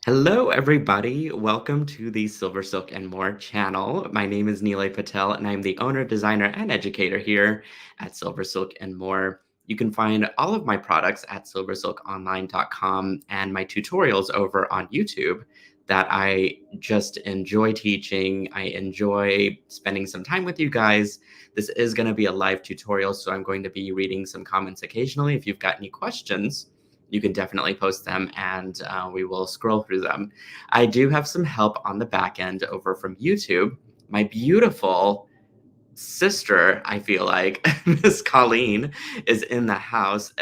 Hello, everybody. Welcome to the SilverSilk and More channel. My name is Nilay Patel, and I'm the owner, designer, and educator here at SilverSilk and More. You can find all of my products at silversilkonline.com and my tutorials over on YouTube that I just enjoy teaching. I enjoy spending some time with you guys. This is going to be a live tutorial, so I'm going to be reading some comments occasionally. If you've got any questions, you can definitely post them and we will scroll through them. I do have some help on the back end over from YouTube. My beautiful sister, I feel like, Miss Colleen, is in the house.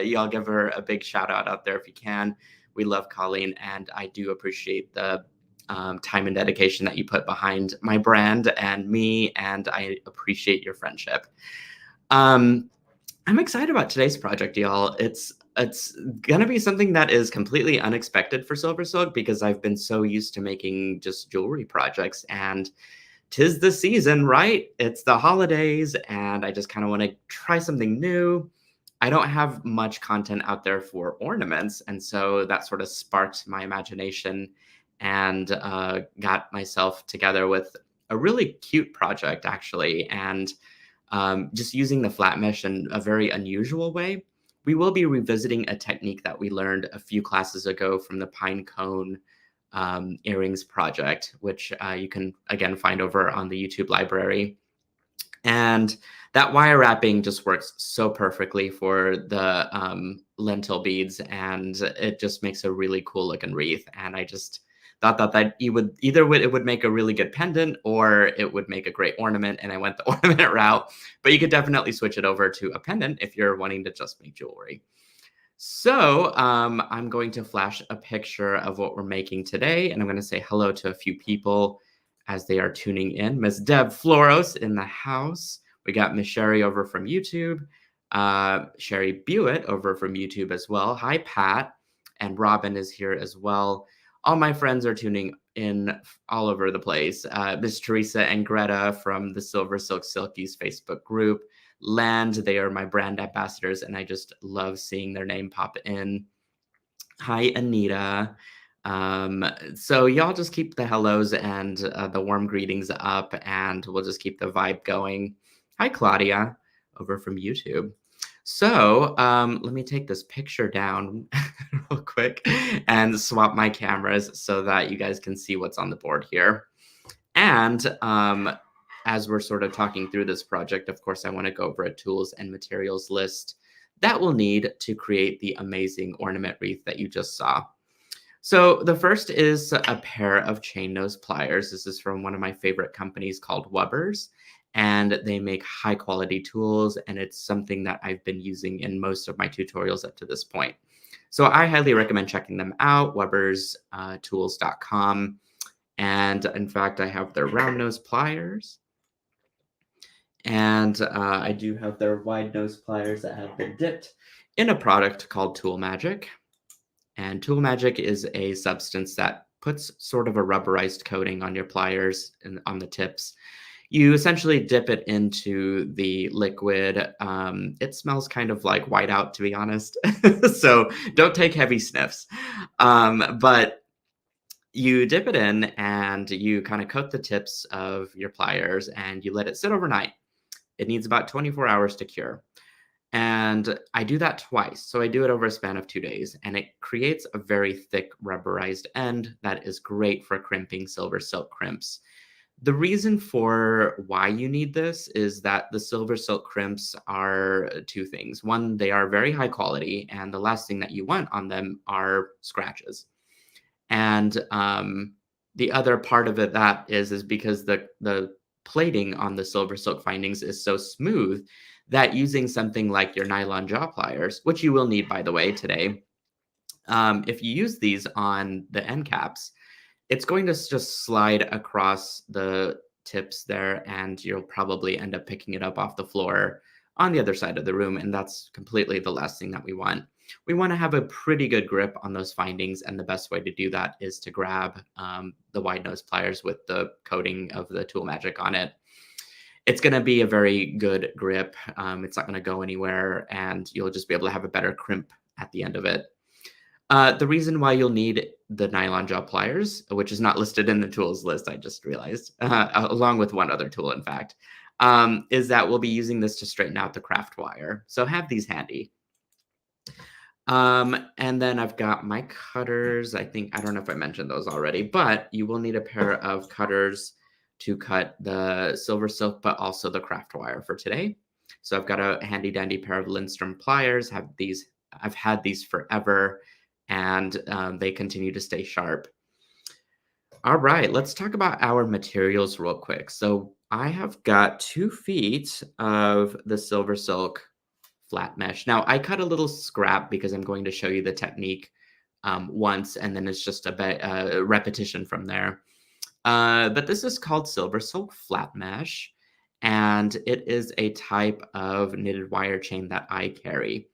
Y'all give her a big shout out there if you can. We love Colleen, and I do appreciate the time and dedication that you put behind my brand and me, and I appreciate your friendship. I'm excited about today's project, y'all. It's gonna be something that is completely unexpected for SilverSilk because I've been so used to making just jewelry projects, and 'tis the season, right? It's the holidays, and I just kind of want to try something new. I don't have much content out there for ornaments, and so that sort of sparked my imagination and got myself together with a really cute project, actually, and just using the flat mesh in a very unusual way. We will be revisiting a technique that we learned a few classes ago from the pine cone earrings project, which you can again find over on the YouTube library. And that wire wrapping just works so perfectly for the lentil beads, and it just makes a really cool looking wreath. And I just thought that you would it would make a really good pendant or it would make a great ornament, and I went the ornament route. But you could definitely switch it over to a pendant if you're wanting to just make jewelry. So I'm going to flash a picture of what we're making today, and I'm going to say hello to a few people as they are tuning in. Miss Deb Floros in the house. We got Miss Sherry over from YouTube. Sherry Buitt over from YouTube as well. Hi, Pat. And Robin is here as well. All my friends are tuning in all over the place. Miss Teresa and Greta from the SilverSilk Silkies Facebook group. Land, they are my brand ambassadors, and I just love seeing their name pop in. Hi, Anita. So y'all just keep the hellos and the warm greetings up, and we'll just keep the vibe going. Hi, Claudia, over from YouTube. So let me take this picture down real quick and swap my cameras so that you guys can see what's on the board here. And as we're sort of talking through this project, of course, I want to go over a tools and materials list that we'll need to create the amazing ornament wreath that you just saw. So the first is a pair of chain nose pliers. This is from one of my favorite companies called Wubbers, and they make high quality tools, and it's something that I've been using in most of my tutorials up to this point. So I highly recommend checking them out, wubberstools.com. And in fact, I have their round nose pliers. And I do have their wide nose pliers that have been dipped in a product called Tool Magic. And Tool Magic is a substance that puts sort of a rubberized coating on your pliers and on the tips. You essentially dip it into the liquid. It smells kind of like whiteout, to be honest. So don't take heavy sniffs. But you dip it in and you kind of coat the tips of your pliers and you let it sit overnight. It needs about 24 hours to cure. And I do that twice. So I do it over a span of 2 days, and it creates a very thick rubberized end that is great for crimping silver silk crimps. The reason for why you need this is that the silver silk crimps are two things. One, they are very high quality, and the last thing that you want on them are scratches. And the other part of it that is because the plating on the silver silk findings is so smooth that using something like your nylon jaw pliers, which you will need, by the way, today, if you use these on the end caps, it's going to just slide across the tips there, and you'll probably end up picking it up off the floor on the other side of the room, and that's completely the last thing that we want. We want to have a pretty good grip on those findings, and the best way to do that is to grab the wide nose pliers with the coating of the Tool Magic on it. It's going to be a very good grip. It's not going to go anywhere, and you'll just be able to have a better crimp at the end of it. The reason why you'll need the nylon gel pliers, which is not listed in the tools list, I just realized, along with one other tool, in fact, is that we'll be using this to straighten out the craft wire. So have these handy. And then I've got my cutters. I don't know if I mentioned those already, but you will need a pair of cutters to cut the silver silk, but also the craft wire for today. So I've got a handy dandy pair of Lindstrom pliers. I've had these forever, and they continue to stay sharp. All right, let's talk about our materials real quick. So I have got 2 feet of the SilverSilk flat mesh. Now, I cut a little scrap because I'm going to show you the technique once, and then it's just a repetition from there. But this is called SilverSilk flat mesh, and it is a type of knitted wire chain that I carry.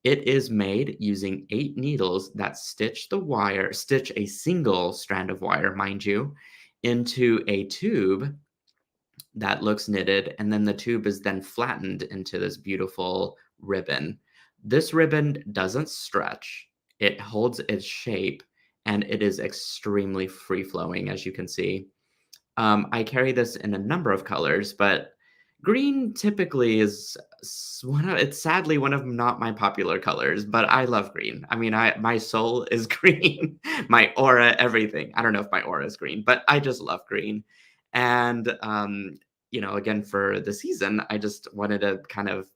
It is made using 8 needles that stitch a single strand of wire, mind you, into a tube that looks knitted, and then the tube is then flattened into this beautiful ribbon. This ribbon doesn't stretch, it holds its shape, and it is extremely free-flowing, as you can see. I carry this in a number of colors, but green typically is it's sadly one of not my popular colors, but I love green. I mean, my soul is green, my aura, everything. I don't know if my aura is green, but I just love green. And again, for the season, I just wanted to kind of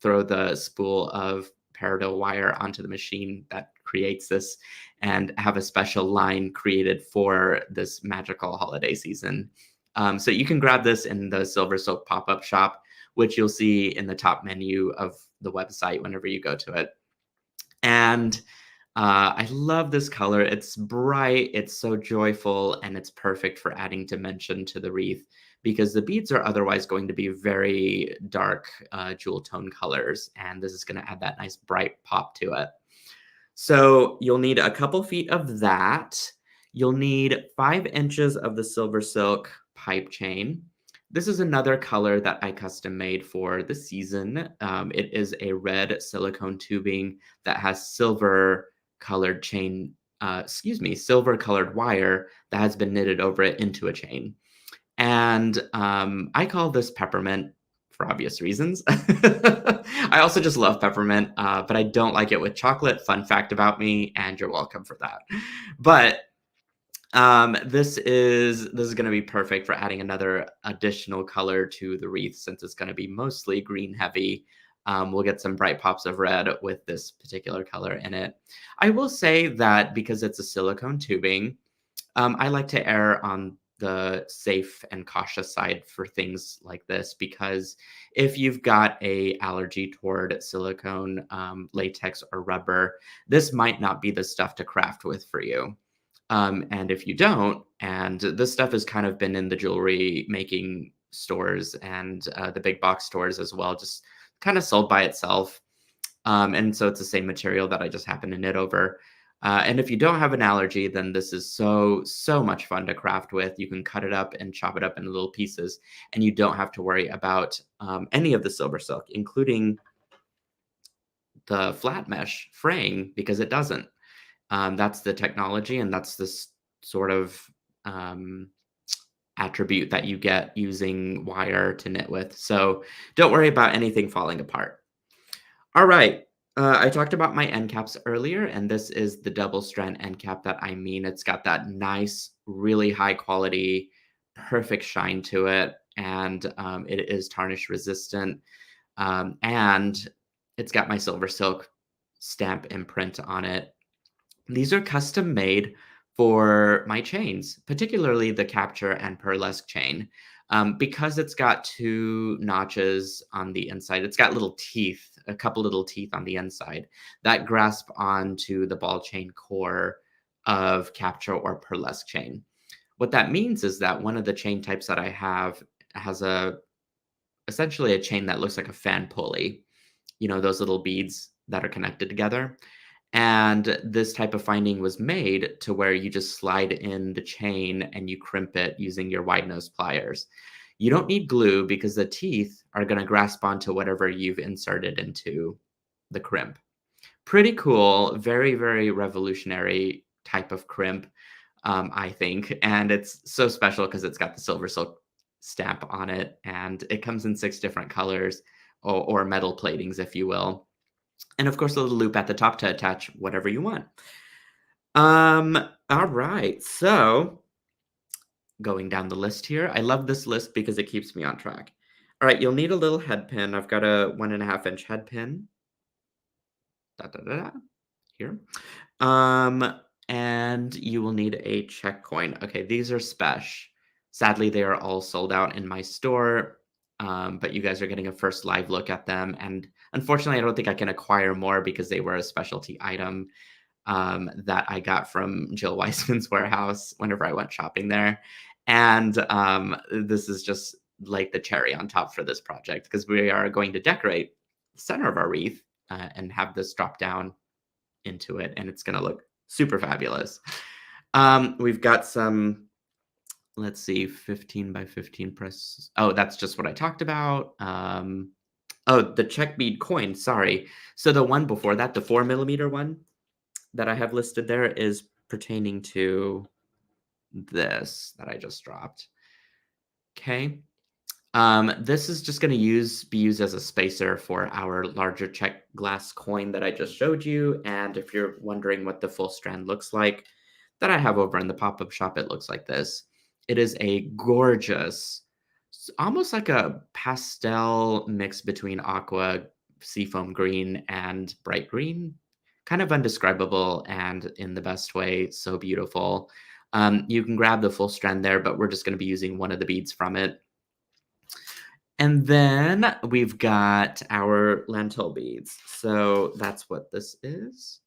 throw the spool of peridot wire onto the machine that creates this and have a special line created for this magical holiday season. So you can grab this in the SilverSilk pop-up shop, which you'll see in the top menu of the website whenever you go to it. And I love this color. It's bright, it's so joyful, and it's perfect for adding dimension to the wreath because the beads are otherwise going to be very dark jewel tone colors, and this is going to add that nice bright pop to it. So you'll need a couple feet of that. You'll need 5 inches of the SilverSilk pipe chain. This is another color that I custom made for the season. It is a red silicone tubing that has silver colored silver colored wire that has been knitted over it into a chain. And I call this peppermint for obvious reasons. I also just love peppermint, but I don't like it with chocolate. Fun fact about me, and you're welcome for that. But this is going to be perfect for adding another additional color to the wreath since it's going to be mostly green heavy. We'll get some bright pops of red with this particular color in it. I will say that because it's a silicone tubing, I like to err on the safe and cautious side for things like this, because if you've got a allergy toward silicone, latex, or rubber, this might not be the stuff to craft with for you. And if you don't, and this stuff has kind of been in the jewelry making stores and the big box stores as well, just kind of sold by itself. And so it's the same material that I just happen to knit over. And if you don't have an allergy, then this is so much fun to craft with. You can cut it up and chop it up into little pieces, and you don't have to worry about any of the SilverSilk, including the flat mesh fraying, because it doesn't. That's the technology, and that's this sort of attribute that you get using wire to knit with. So don't worry about anything falling apart. All right. I talked about my end caps earlier, and this is the double-strand end cap that I mean. It's got that nice, really high quality, perfect shine to it, and it is tarnish resistant, and it's got my SilverSilk stamp imprint on it. These are custom made for my chains, particularly the capture and pearlesque chain. Because it's got 2 notches on the inside, it's got little teeth, a couple little teeth on the inside that grasp onto the ball chain core of capture or pearlesque chain. What that means is that one of the chain types that I have has essentially a chain that looks like a fan pulley, those little beads that are connected together. And this type of finding was made to where you just slide in the chain and you crimp it using your wide nose pliers. You don't need glue because the teeth are going to grasp onto whatever you've inserted into the crimp. Pretty cool, very, very revolutionary type of crimp, I think, and it's so special because it's got the SilverSilk stamp on it, and it comes in 6 different colors or metal platings, if you will, and of course, a little loop at the top to attach whatever you want. Alright, so going down the list here, I love this list because it keeps me on track. Alright, you'll need a little head pin. I've got a 1.5-inch head pin. Da, da, da, da, here. Um, and you will need a Czech coin. Okay, these are special. Sadly, they are all sold out in my store, but you guys are getting a first live look at them. And unfortunately, I don't think I can acquire more because they were a specialty item that I got from Jill Weissman's warehouse whenever I went shopping there. And this is just like the cherry on top for this project because we are going to decorate the center of our wreath and have this drop down into it, and it's going to look super fabulous. We've got some, let's see, 15 by 15 press. Oh, that's just what I talked about. Oh, the Czech bead coin. Sorry. So the one before that, the 4mm one that I have listed there is pertaining to this that I just dropped. Okay. This is just going to be used as a spacer for our larger Czech glass coin that I just showed you. And if you're wondering what the full strand looks like that I have over in the pop-up shop, it looks like this. It is a gorgeous, almost like a pastel mix between aqua, seafoam green, and bright green. Kind of undescribable and in the best way, so beautiful. You can grab the full strand there, but we're just going to be using one of the beads from it. And then we've got our lentil beads. So that's what this is.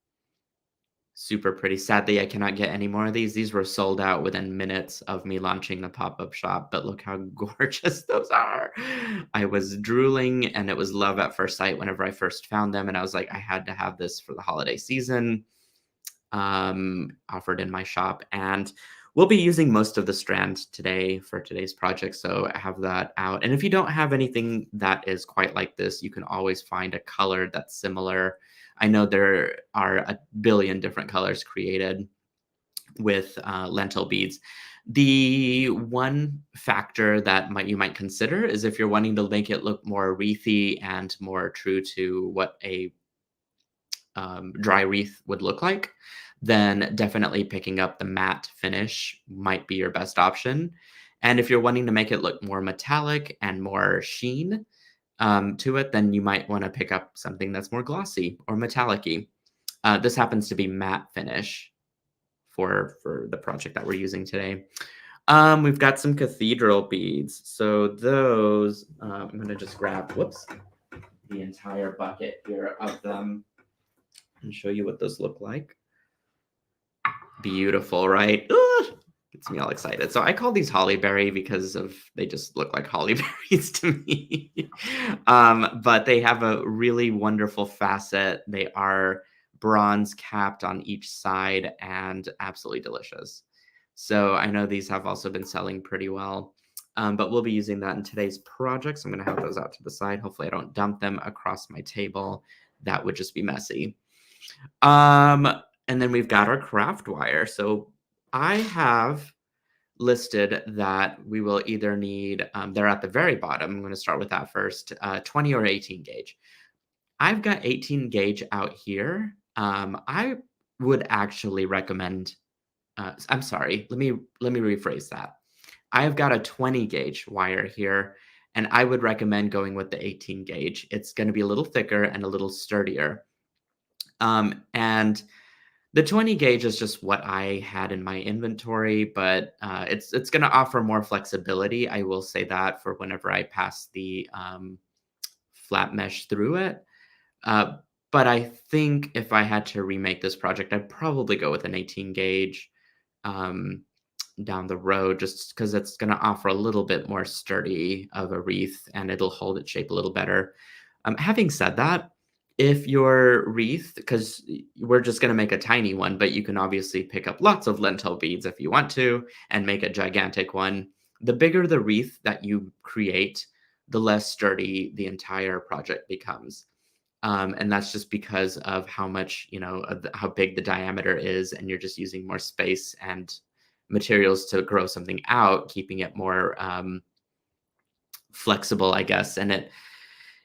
Super pretty. Sadly, I cannot get any more of these. These were sold out within minutes of me launching the pop-up shop, but look how gorgeous those are. I was drooling and it was love at first sight whenever I first found them. And I was like, I had to have this for the holiday season, offered in my shop. And we'll be using most of the strand today for today's project, so I have that out. And if you don't have anything that is quite like this, you can always find a color that's similar. I know there are a billion different colors created with lentil beads. The one factor that you might consider is if you're wanting to make it look more wreathy and more true to what a dry wreath would look like, then definitely picking up the matte finish might be your best option. And if you're wanting to make it look more metallic and more sheen to it, then you might want to pick up something that's more glossy or metallic-y. This happens to be matte finish for the project that we're using today. We've got some Cathedral beads. So those, I'm going to just grab, the entire bucket here of them and show you what those look like. Beautiful, right? Ugh, gets me all excited. So I call these hollyberry because they just look like hollyberries to me. But they have a really wonderful facet. They are bronze capped on each side and absolutely delicious. So I know these have also been selling pretty well. But we'll be using that in today's project. So I'm going to have those out to the side. Hopefully I don't dump them across my table. That would just be messy. And then we've got our craft wire. So I have listed that we will either need, they're at the very bottom. I'm going to start with that first, 20 or 18 gauge. I've got 18 gauge out here. I would actually recommend, I'm sorry, let me rephrase that. I've got a 20 gauge wire here, and I would recommend going with the 18 gauge. It's going to be a little thicker and a little sturdier. And the 20 gauge is just what I had in my inventory, but it's going to offer more flexibility. I will say that for whenever I pass the flat mesh through it. But I think if I had to remake this project, I'd probably go with an 18 gauge down the road, just because it's going to offer a little bit more sturdy of a wreath and it'll hold its shape a little better. Having said that, if your wreath, because we're just going to make a tiny one, but you can obviously pick up lots of lentil beads if you want to and make a gigantic one. The bigger the wreath that you create, the less sturdy the entire project becomes. And that's just because of how much, how big the diameter is, and you're just using more space and materials to grow something out, keeping it more flexible, I guess. And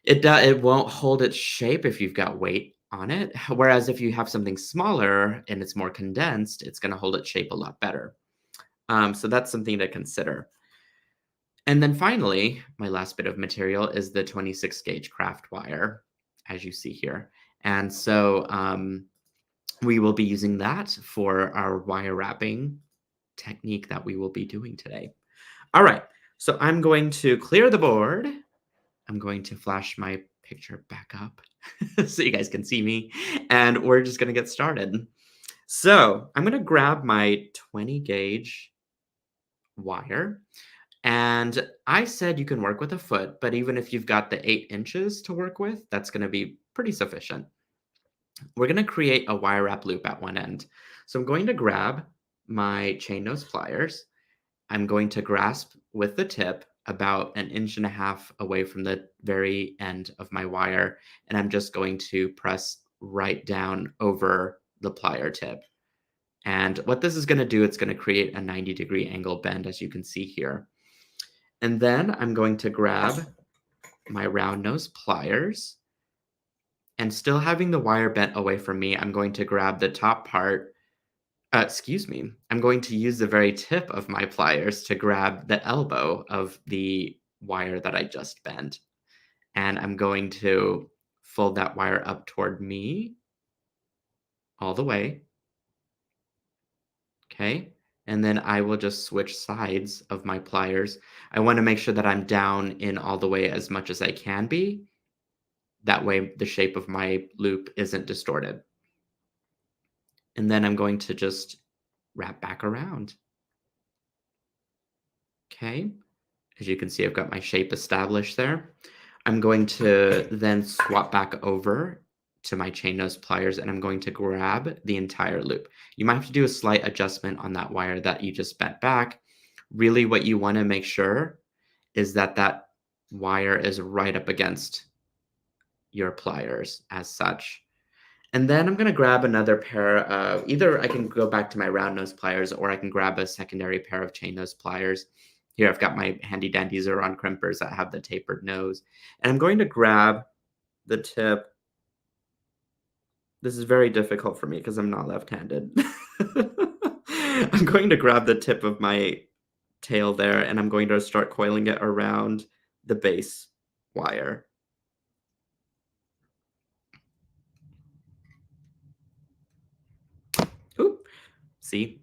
it won't hold its shape if you've got weight on it. Whereas if you have something smaller and it's more condensed, it's going to hold its shape a lot better. So that's something to consider. And then finally, my last bit of material is the 26 gauge craft wire, as you see here. And so we will be using that for our wire wrapping technique that we will be doing today. All right, so I'm going to clear the board. I'm going to flash my picture back up so you guys can see me, and we're just going to get started. So I'm going to grab my 20 gauge wire. And I said you can work with a foot, but even if you've got the 8 inches to work with, that's going to be pretty sufficient. We're going to create a wire wrap loop at one end. So I'm going to grab my chain nose pliers. I'm going to grasp with the tip about 1.5 inches away from the very end of my wire, and I'm just going to press right down over the plier tip. And what this is going to do, it's going to create a 90-degree angle bend, as you can see here. And then I'm going to grab my round nose pliers, and still having the wire bent away from me, I'm going to grab the top part. I'm going to use the very tip of my pliers to grab the elbow of the wire that I just bent. And I'm going to fold that wire up toward me all the way. Okay. And then I will just switch sides of my pliers. I want to make sure that I'm down in all the way as much as I can be. That way the shape of my loop isn't distorted. And then I'm going to just wrap back around. Okay. As you can see, I've got my shape established there. I'm going to then swap back over to my chain nose pliers, and I'm going to grab the entire loop. You might have to do a slight adjustment on that wire that you just bent back. Really, what you want to make sure is that that wire is right up against your pliers as such. And then I'm going to grab another pair of, either I can go back to my round nose pliers, or I can grab a secondary pair of chain nose pliers. Here I've got my handy dandy Xeron crimpers that have the tapered nose. And I'm going to grab the tip. This is very difficult for me because I'm not left-handed. I'm going to grab the tip of my tail there, and I'm going to start coiling it around the base wire. Oop. See?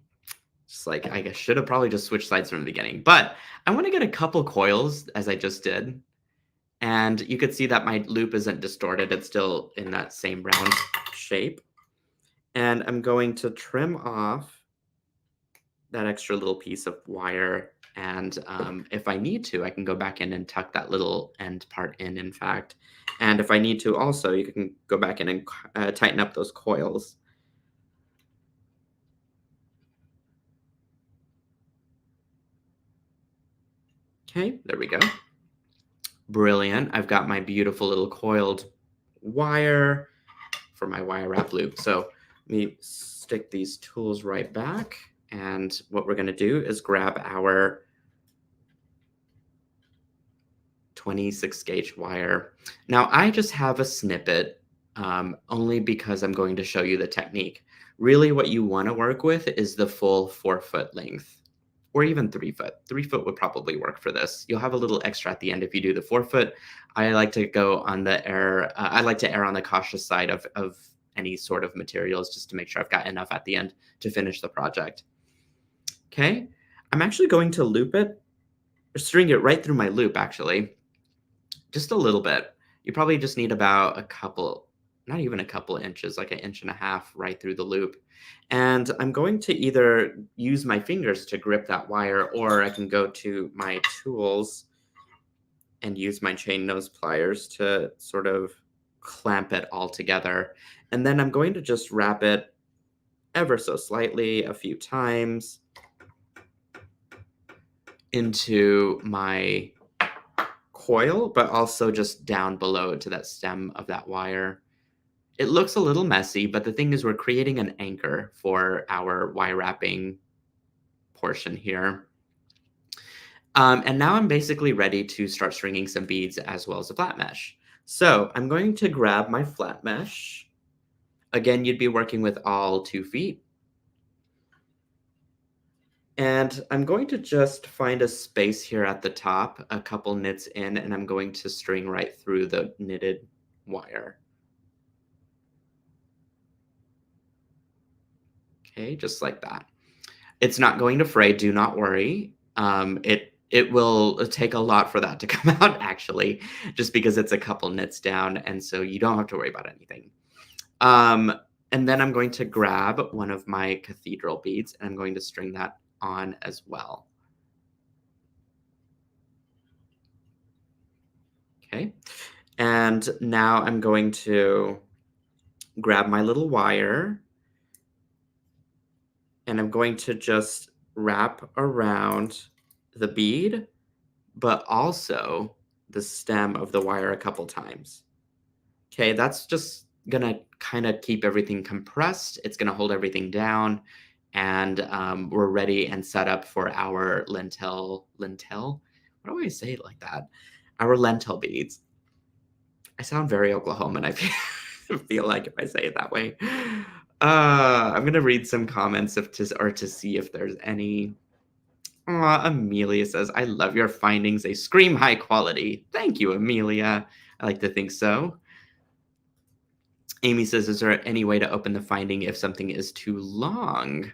Just like, I guess should have probably just switched sides from the beginning. But I want to get a couple coils, as I just did. And you could see that my loop isn't distorted. It's still in that same round shape. And I'm going to trim off that extra little piece of wire. And if I need to, I can go back in and tuck that little end part in fact. And if I need to also, you can go back in and tighten up those coils. Okay, there we go. Brilliant. I've got my beautiful little coiled wire for my wire wrap loop. So let me stick these tools right back. And what we're going to do is grab our 26 gauge wire. Now I just have a snippet only because I'm going to show you the technique. Really what you want to work with is the full 4-foot length, or even 3 foot. 3 foot would probably work for this. You'll have a little extra at the end if you do the 4 foot. I like to go on the I like to err on the cautious side of any sort of materials, just to make sure I've got enough at the end to finish the project. Okay, I'm actually going to loop it, or string it right through my loop actually, just a little bit. You probably just need about a couple, not even a couple inches, like 1.5 inches right through the loop. And I'm going to either use my fingers to grip that wire, or I can go to my tools and use my chain nose pliers to sort of clamp it all together. And then I'm going to just wrap it ever so slightly a few times into my coil, but also just down below to that stem of that wire. It looks a little messy, but the thing is we're creating an anchor for our wire wrapping portion here. And now I'm basically ready to start stringing some beads as well as a flat mesh. So I'm going to grab my flat mesh. Again, you'd be working with all 2 feet. And I'm going to just find a space here at the top, a couple knits in, and I'm going to string right through the knitted wire. Okay, just like that. It's not going to fray, do not worry. It will take a lot for that to come out, actually, just because it's a couple knits down, and so you don't have to worry about anything. And then I'm going to grab one of my Cathedral beads, and I'm going to string that on as well. Okay, and now I'm going to grab my little wire, and I'm going to just wrap around the bead, but also the stem of the wire a couple times. Okay, that's just gonna kind of keep everything compressed. It's gonna hold everything down, and we're ready and set up for our lintel. Lintel? Why do I say it like that? Our lentil beads. I sound very Oklahoman. I feel like if I say it that way. I'm gonna read some comments to see if there's any. Aw, Amelia says, "I love your findings. They scream high quality." Thank you, Amelia. I like to think so. Amy says, "Is there any way to open the finding if something is too long?"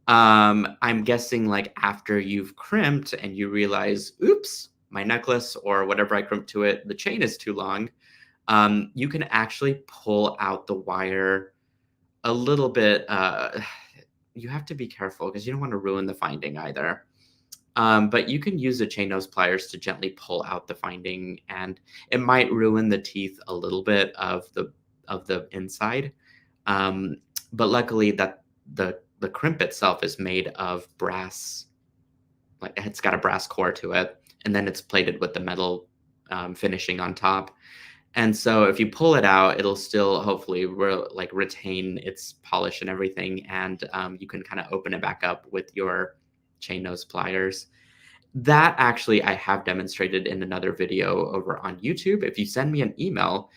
I'm guessing like after you've crimped and you realize, oops, my necklace or whatever I crimped to it, the chain is too long. You can actually pull out the wire a little bit. You have to be careful because you don't want to ruin the finding either. But you can use the chain nose pliers to gently pull out the finding, and it might ruin the teeth a little bit of the inside. But luckily, that the crimp itself is made of brass, like it's got a brass core to it, and then it's plated with the metal finishing on top. And so if you pull it out, it'll still hopefully retain its polish and everything, and you can kind of open it back up with your chain nose pliers. That actually I have demonstrated in another video over on YouTube. If you send me an email,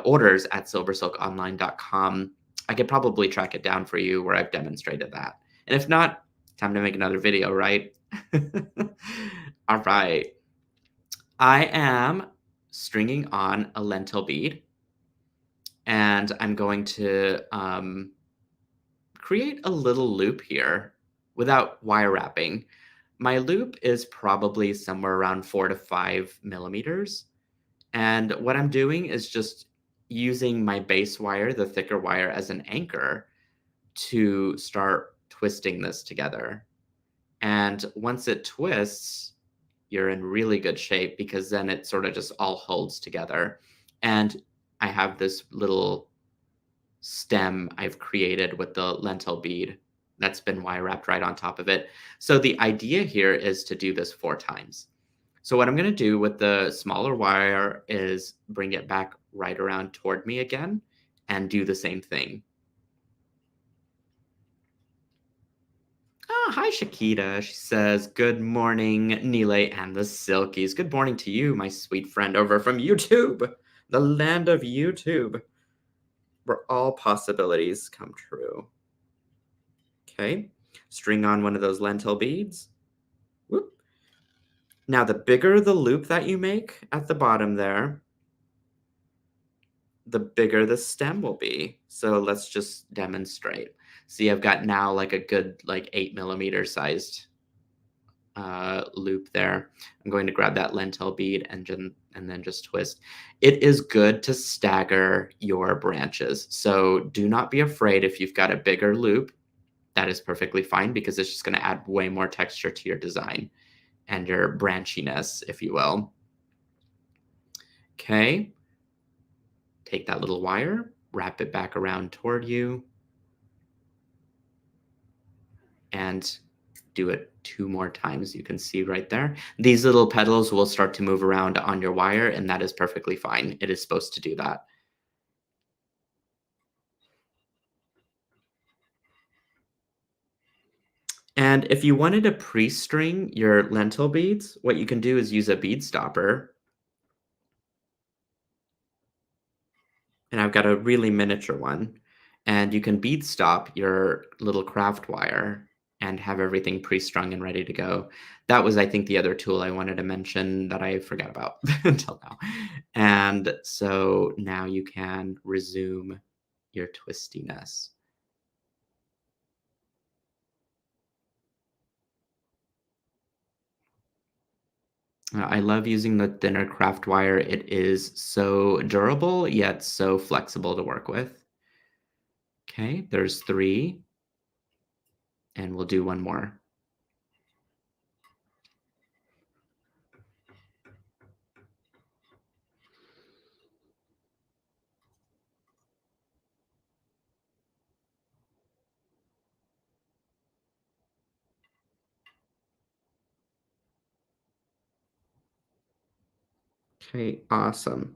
orders at silversilkonline.com, I could probably track it down for you where I've demonstrated that. And if not, time to make another video, right? All right. I am stringing on a lentil bead, and I'm going to create a little loop here without wire wrapping. My loop is probably somewhere around 4 to 5 millimeters. And what I'm doing is just using my base wire, the thicker wire, as an anchor to start twisting this together. And once it twists, you're in really good shape because then it sort of just all holds together. And I have this little stem I've created with the lentil bead that's been wire wrapped right on top of it. So the idea here is to do this 4 times. So what I'm going to do with the smaller wire is bring it back right around toward me again and do the same thing. Oh, hi, Shakita. She says, "Good morning, Nile and the Silkies." Good morning to you, my sweet friend over from YouTube, the land of YouTube, where all possibilities come true. Okay, string on one of those lentil beads. Whoop. Now, the bigger the loop that you make at the bottom there, the bigger the stem will be. So let's just demonstrate. See, I've got now like a good 8 millimeter sized loop there. I'm going to grab that lentil bead and then just twist. It is good to stagger your branches. So do not be afraid if you've got a bigger loop. That is perfectly fine because it's just going to add way more texture to your design and your branchiness, if you will. Okay. Take that little wire, wrap it back around toward you, and do it 2 more times. You can see right there. These little petals will start to move around on your wire, and that is perfectly fine. It is supposed to do that. And if you wanted to pre-string your lentil beads, what you can do is use a bead stopper. And I've got a really miniature one. And you can bead stop your little craft wire and have everything pre-strung and ready to go. That was, I think, the other tool I wanted to mention that I forgot about until now. And so now you can resume your twistiness. I love using the thinner craft wire. It is so durable, yet so flexible to work with. Okay, there's 3, and we'll do one more. Okay, awesome.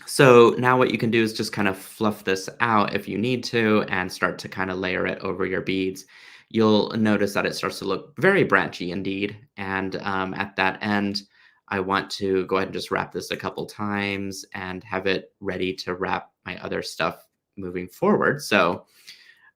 So now what you can do is just kind of fluff this out if you need to and start to kind of layer it over your beads. You'll notice that it starts to look very branchy indeed. And at that end, I want to go ahead and just wrap this a couple times and have it ready to wrap my other stuff moving forward. So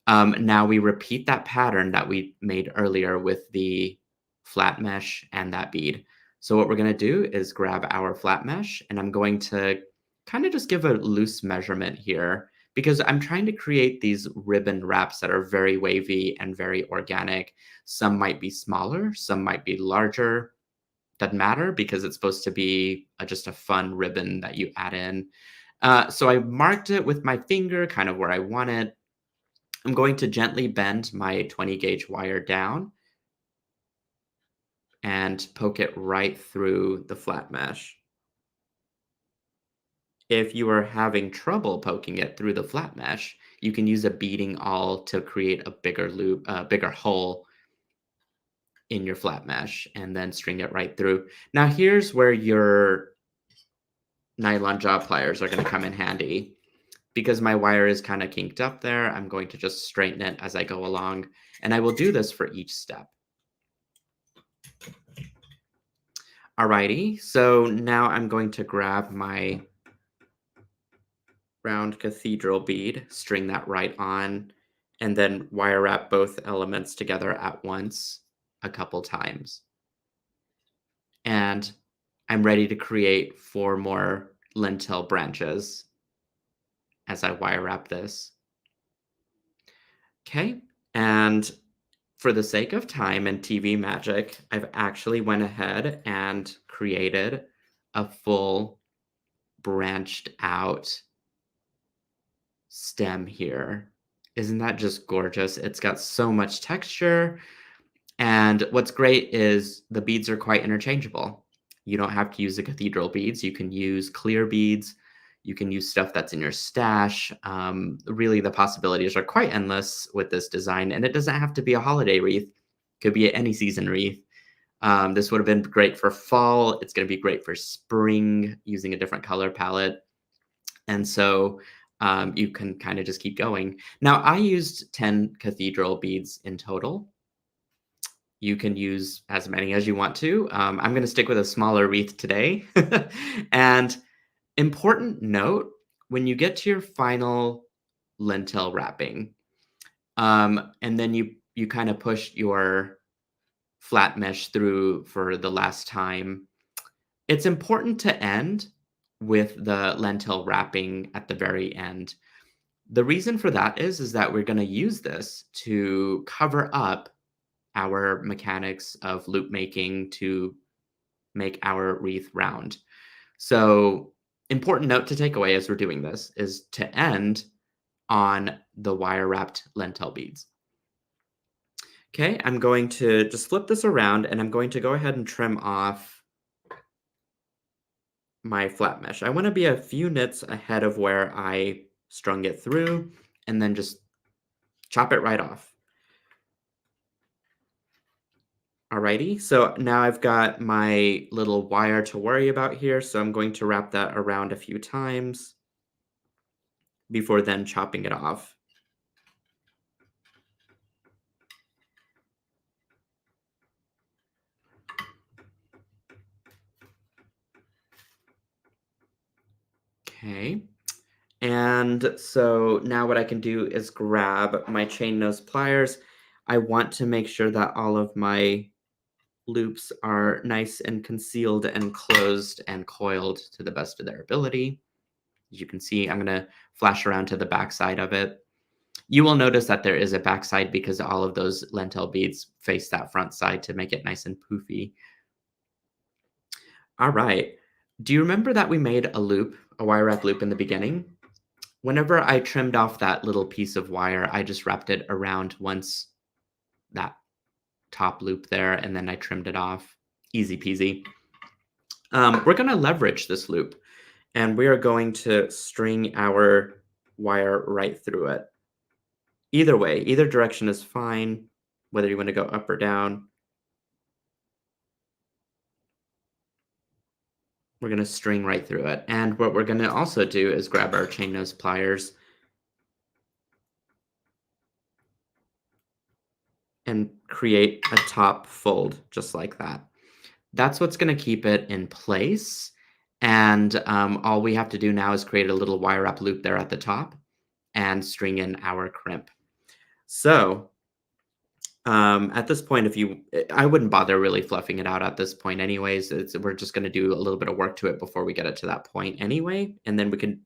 now we repeat that pattern that we made earlier with the flat mesh and that bead. So what we're going to do is grab our flat mesh, and I'm going to kind of just give a loose measurement here because I'm trying to create these ribbon wraps that are very wavy and very organic. Some might be smaller, some might be larger. Doesn't matter because it's supposed to be just a fun ribbon that you add in. So I marked it with my finger kind of where I want it. I'm going to gently bend my 20 gauge wire down and poke it right through the flat mesh. If you are having trouble poking it through the flat mesh, you can use a beading awl to create a bigger loop, a bigger hole in your flat mesh and then string it right through. Now here's where your nylon jaw pliers are going to come in handy. Because my wire is kind of kinked up there, I'm going to just straighten it as I go along, and I will do this for each step. Alrighty, so now I'm going to grab my round cathedral bead, string that right on, and then wire wrap both elements together at once a couple times. And I'm ready to create 4 more lintel branches as I wire wrap this. Okay, and for the sake of time and TV magic, I've actually went ahead and created a full branched out stem here. Isn't that just gorgeous? It's got so much texture. And what's great is the beads are quite interchangeable. You don't have to use the cathedral beads. You can use clear beads. You can use stuff that's in your stash. Really, the possibilities are quite endless with this design. And it doesn't have to be a holiday wreath. It could be any season wreath. This would have been great for fall. It's going to be great for spring using a different color palette. And so you can kind of just keep going. Now, I used 10 cathedral beads in total. You can use as many as you want to. I'm going to stick with a smaller wreath today. And important note, when you get to your final lintel wrapping, and then you kind of push your flat mesh through for the last time, it's important to end with the lentil wrapping at the very end. The reason for that is that we're going to use this to cover up our mechanics of loop making to make our wreath round. So important note to take away as we're doing this is to end on the wire wrapped lentil beads. Okay, I'm going to just flip this around and I'm going to go ahead and trim off my flat mesh. I want to be a few nits ahead of where I strung it through and then just chop it right off. Alrighty, so now I've got my little wire to worry about here, so I'm going to wrap that around a few times before then chopping it off. Okay. And so now what I can do is grab my chain nose pliers. I want to make sure that all of my loops are nice and concealed and closed and coiled to the best of their ability. As you can see, I'm going to flash around to the back side of it. You will notice that there is a backside because all of those lentil beads face that front side to make it nice and poofy. All right. Do you remember that we made a loop, a wire wrap loop in the beginning? Whenever I trimmed off that little piece of wire, I just wrapped it around once that top loop there, and then I trimmed it off. Easy peasy. We're going to leverage this loop, and we are going to string our wire right through it. Either way, either direction is fine, whether you want to go up or down. We're going to string right through it. And what we're going to also do is grab our chain nose pliers and create a top fold just like that. That's what's going to keep it in place. And all we have to do now is create a little wire wrap loop there at the top and string in our crimp. So at this point, I wouldn't bother really fluffing it out at this point anyways. We're just going to do a little bit of work to it before we get it to that point anyway. And then we can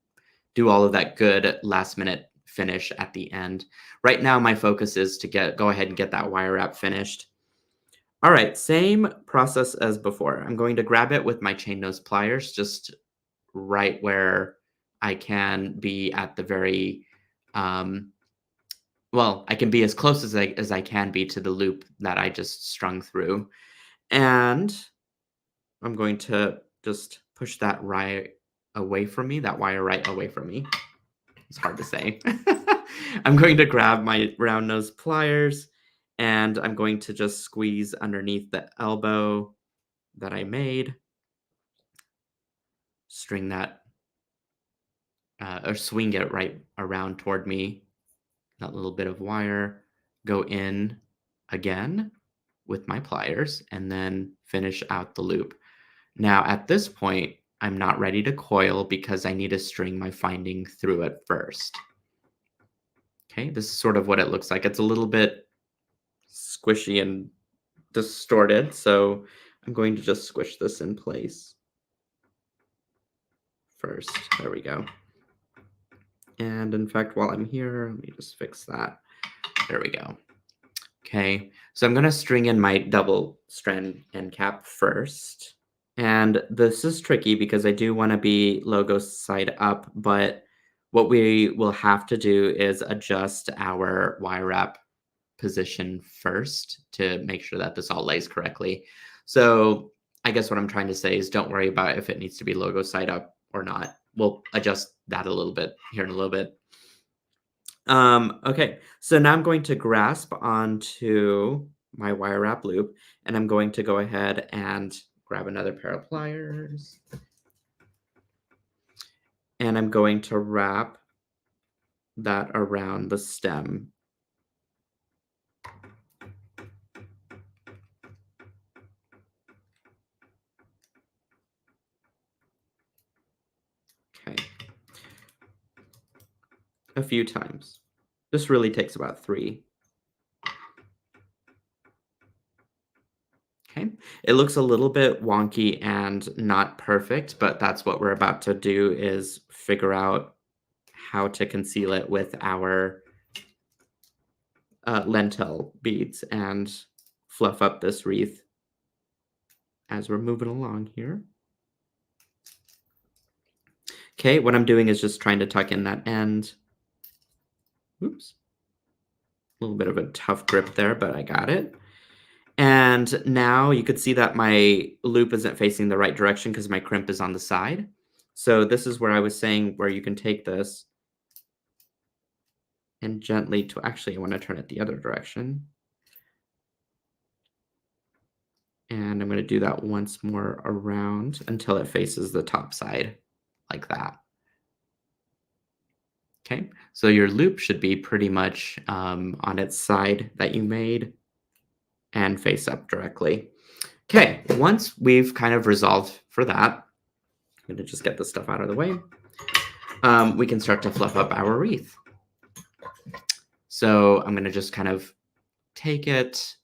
do all of that good last minute finish at the end. Right now, my focus is to go ahead and get that wire wrap finished. All right, same process as before. I'm going to grab it with my chain nose pliers, just right where I can be at the very, well, I can be as close as I can be to the loop that I just strung through. And I'm going to just push that right away from me, that wire right away from me. It's hard to say. I'm going to grab my round nose pliers and I'm going to just squeeze underneath the elbow that I made. String that or swing it right around toward me. That little bit of wire, go in again with my pliers and then finish out the loop. Now at this point, I'm not ready to coil because I need to string my finding through it first. Okay, this is sort of what it looks like. It's a little bit squishy and distorted, so I'm going to just squish this in place first. There we go. And in fact, while I'm here, let me just fix that. There we go. Okay, so I'm going to string in my double-strand end cap first. And this is tricky because I do want to be logo side up, but what we will have to do is adjust our wire wrap position first to make sure that this all lays correctly. So I guess what I'm trying to say is don't worry about if it needs to be logo side up or not. We'll adjust that a little bit here in a little bit. Okay, so now I'm going to grasp onto my wire wrap loop and I'm going to go ahead and grab another pair of pliers. And I'm going to wrap that around the stem. Okay. A few times. This really takes about 3. Okay. It looks a little bit wonky and not perfect, but that's what we're about to do is figure out how to conceal it with our lentil beads and fluff up this wreath as we're moving along here. Okay, what I'm doing is just trying to tuck in that end. Oops. A little bit of a tough grip there, but I got it. And now you could see that my loop isn't facing the right direction because my crimp is on the side. So this is where I was saying where you can take this and gently actually I want to turn it the other direction. And I'm going to do that once more around until it faces the top side like that. Okay, so your loop should be pretty much on its side that you made and face up directly. Okay, once we've kind of resolved for that, I'm going to just get this stuff out of the way. we can start to fluff up our wreath. So I'm going to just kind of take it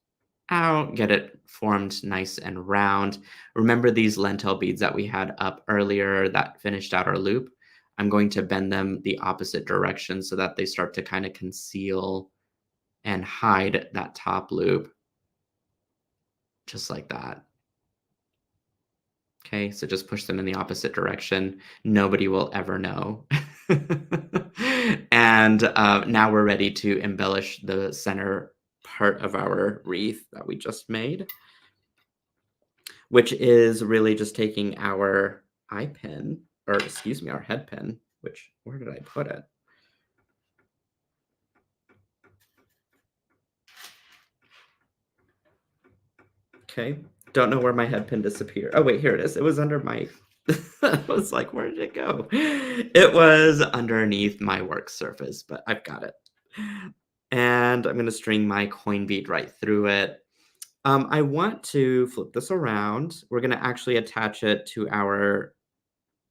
out, get it formed nice and round. Remember these lentil beads that we had up earlier that finished out our loop? I'm going to bend them the opposite direction so that they start to kind of conceal and hide that top loop, just like that. Okay, so just push them in the opposite direction. Nobody will ever know. And now we're ready to embellish the center part of our wreath that we just made, which is really just taking our eye pin, or excuse me, our head pin, which, where did I put it? Okay, don't know where my head pin disappeared. Oh wait, here it is. It was under my, I was like, where did it go? It was underneath my work surface, but I've got it. And I'm gonna string my coin bead right through it. I want to flip this around. We're gonna actually attach it to our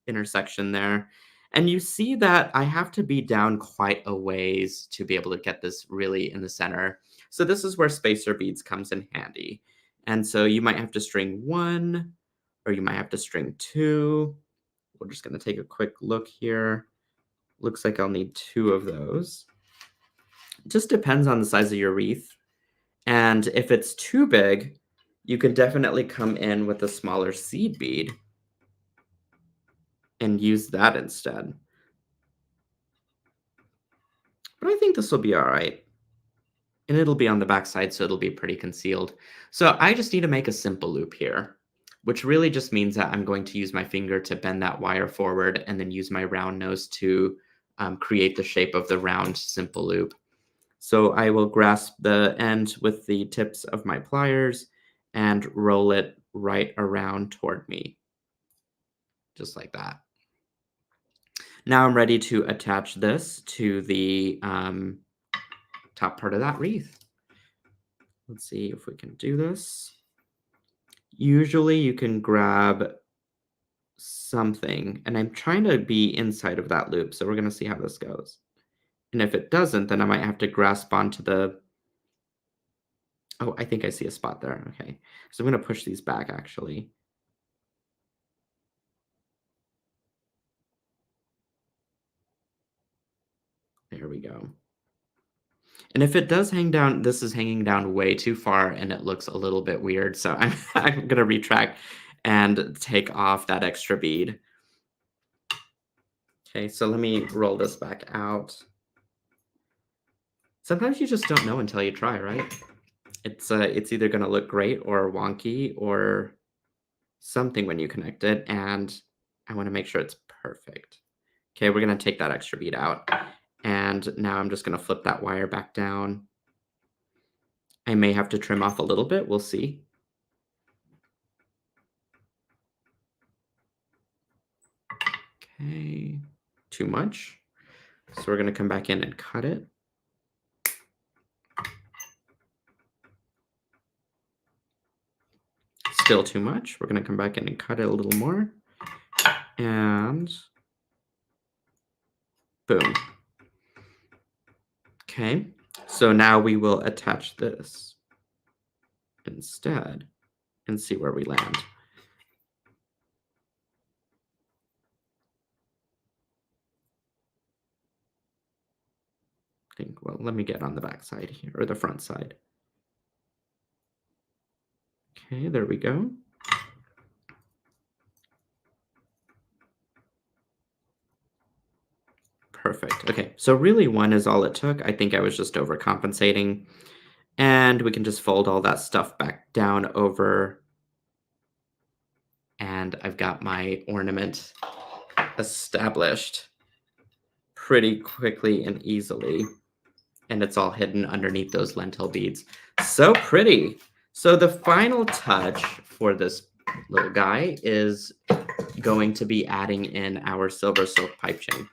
intersection there. And you see that I have to be down quite a ways to be able to get this really in the center. So this is where spacer beads comes in handy. And so you might have to string one, or you might have to string two. We're just gonna take a quick look here. Looks like I'll need two of those. It just depends on the size of your wreath. And if it's too big, you can definitely come in with a smaller seed bead and use that instead. But I think this will be all right. And it'll be on the back side, so it'll be pretty concealed. So I just need to make a simple loop here, which really just means that I'm going to use my finger to bend that wire forward and then use my round nose to create the shape of the round simple loop. So I will grasp the end with the tips of my pliers and roll it right around toward me, just like that. Now I'm ready to attach this to the top part of that wreath. Let's see if we can do this. Usually you can grab something, and I'm trying to be inside of that loop, so we're going to see how this goes. And if it doesn't, then I might have to grasp onto the... Oh, I think I see a spot there. Okay, so I'm going to push these back, actually. There we go. And if it does hang down, this is hanging down way too far, and it looks a little bit weird, so I'm going to retract and take off that extra bead. Okay, so let me roll this back out. Sometimes you just don't know until you try, right? It's either gonna look great or wonky or something when you connect it, and I wanna make sure it's perfect. Okay, we're gonna take that extra bead out, and now I'm just gonna flip that wire back down. I may have to trim off a little bit, we'll see. Okay, too much. So we're gonna come back in and cut it. Still too much. We're gonna come back in and cut it a little more. And boom. Okay, so now we will attach this instead and see where we land. Well, let me get on the back side here, or the front side. Okay, there we go. Perfect. Okay, so really one is all it took. I think I was just overcompensating. And we can just fold all that stuff back down over. And I've got my ornament established pretty quickly and easily. And it's all hidden underneath those lentil beads. So pretty. So the final touch for this little guy is going to be adding in our SilverSilk pipe chain.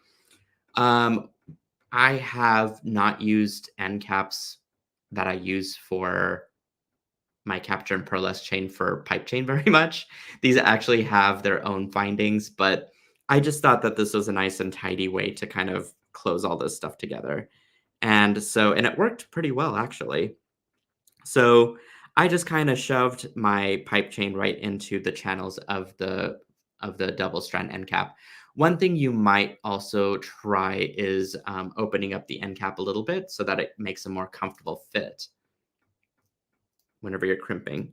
I have not used end caps that I use for my capture and pearlescent chain for pipe chain very much. These actually have their own findings, but I just thought that this was a nice and tidy way to kind of close all this stuff together. And it worked pretty well actually. So I just kind of shoved my pipe chain right into the channels of the double strand end cap. One thing you might also try is opening up the end cap a little bit so that it makes a more comfortable fit whenever you're crimping.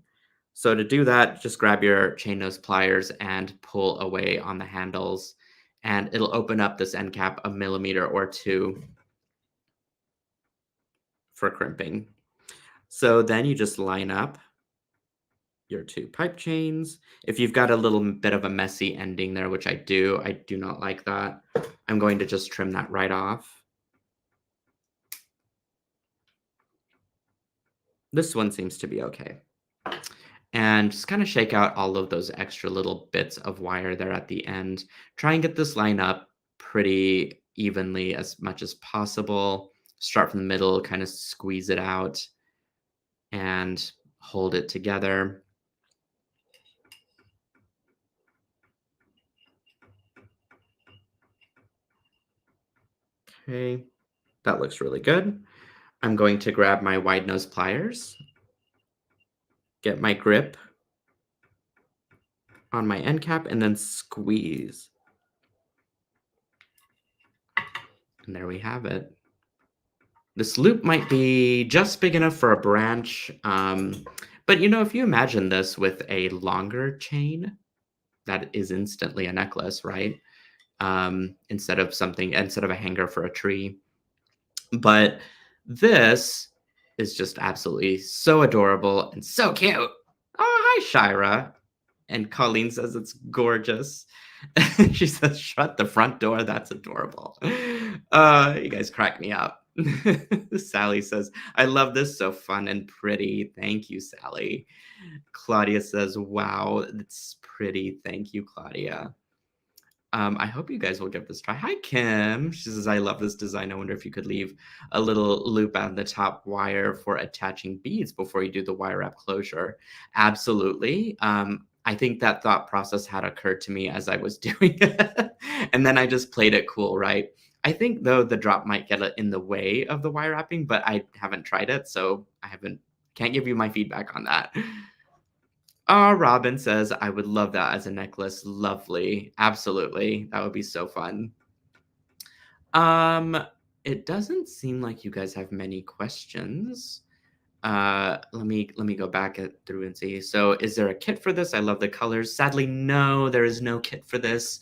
So to do that, just grab your chain nose pliers and pull away on the handles, and it'll open up this end cap a millimeter or two for crimping. So then you just line up your two pipe chains. If you've got a little bit of a messy ending there, which I do not like that, I'm going to just trim that right off. This one seems to be okay. And just kind of shake out all of those extra little bits of wire there at the end. Try and get this line up pretty evenly as much as possible. Start from the middle, kind of squeeze it out and hold it together. Okay, that looks really good. I'm going to grab my wide nose pliers, get my grip on my end cap, and then squeeze. And there we have it. This loop might be just big enough for a branch, but if you imagine this with a longer chain, that is instantly a necklace, right? Instead of a hanger for a tree. But this is just absolutely so adorable and so cute. Oh, hi, Shira. And Colleen says it's gorgeous. She says, shut the front door. That's adorable. You guys crack me up. Sally says, I love this. So fun and pretty. Thank you, Sally. Claudia says, wow, it's pretty. Thank you, Claudia. I hope you guys will give this a try. Hi, Kim. She says, I love this design. I wonder if you could leave a little loop on the top wire for attaching beads before you do the wire wrap closure. Absolutely. I think that thought process had occurred to me as I was doing it. And then I just played it cool, right? I think, though, the drop might get in the way of the wire wrapping, but I haven't tried it, so can't give you my feedback on that. Robin says, I would love that as a necklace. Lovely. Absolutely. That would be so fun. It doesn't seem like you guys have many questions. Let me go back through and see. So is there a kit for this? I love the colors. Sadly, no, there is no kit for this.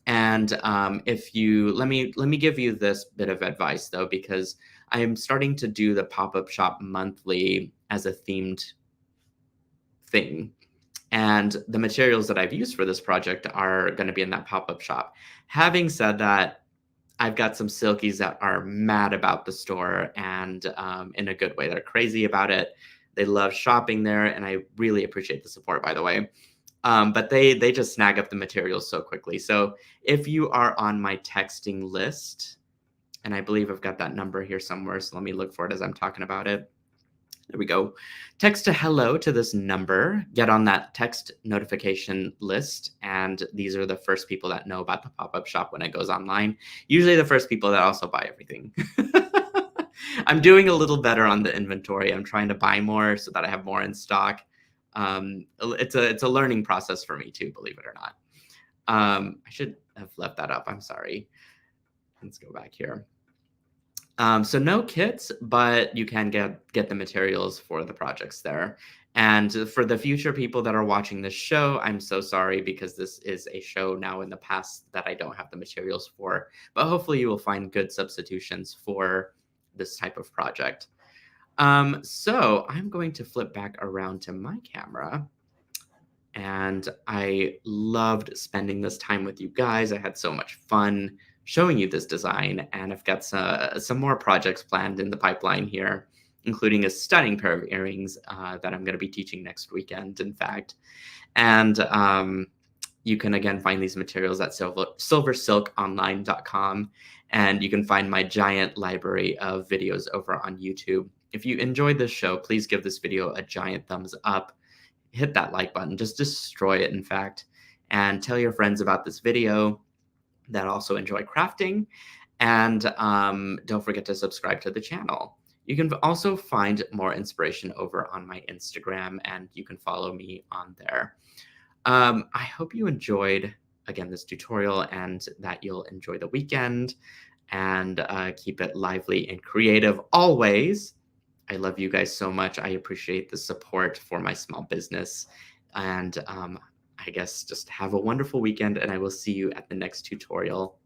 And if you let me give you this bit of advice though, because I am starting to do the pop-up shop monthly as a themed thing. And the materials that I've used for this project are going to be in that pop-up shop. Having said that, I've got some silkies that are mad about the store and in a good way. They're crazy about it. They love shopping there, and I really appreciate the support, by the way. But they just snag up the materials so quickly. So if you are on my texting list, and I believe I've got that number here somewhere, so let me look for it as I'm talking about it. There we go. Text a hello to this number, get on that text notification list, and these are the first people that know about the pop-up shop when it goes online. Usually the first people that also buy everything. I'm doing a little better on the inventory. I'm trying to buy more so that I have more in stock. It's a learning process for me too, believe it or not. I should have left that up. I'm sorry. Let's go back here. So no kits, but you can get the materials for the projects there. And for the future people that are watching this show, I'm so sorry because this is a show now in the past that I don't have the materials for. But hopefully you will find good substitutions for this type of project. So I'm going to flip back around to my camera. And I loved spending this time with you guys. I had so much fun showing you this design, and I've got some more projects planned in the pipeline here, including a stunning pair of earrings that I'm going to be teaching next weekend, in fact. And you can, again, find these materials at silversilkonline.com, and you can find my giant library of videos over on YouTube. If you enjoyed this show, please give this video a giant thumbs up. Hit that like button. Just destroy it, in fact, and tell your friends about this video. that also enjoy crafting. And don't forget to subscribe to the channel. You can also find more inspiration over on my Instagram, and you can follow me on there. I hope you enjoyed, again, this tutorial, and that you'll enjoy the weekend, and keep it lively and creative always. I love you guys so much. I appreciate the support for my small business. And I guess just have a wonderful weekend, and I will see you at the next tutorial.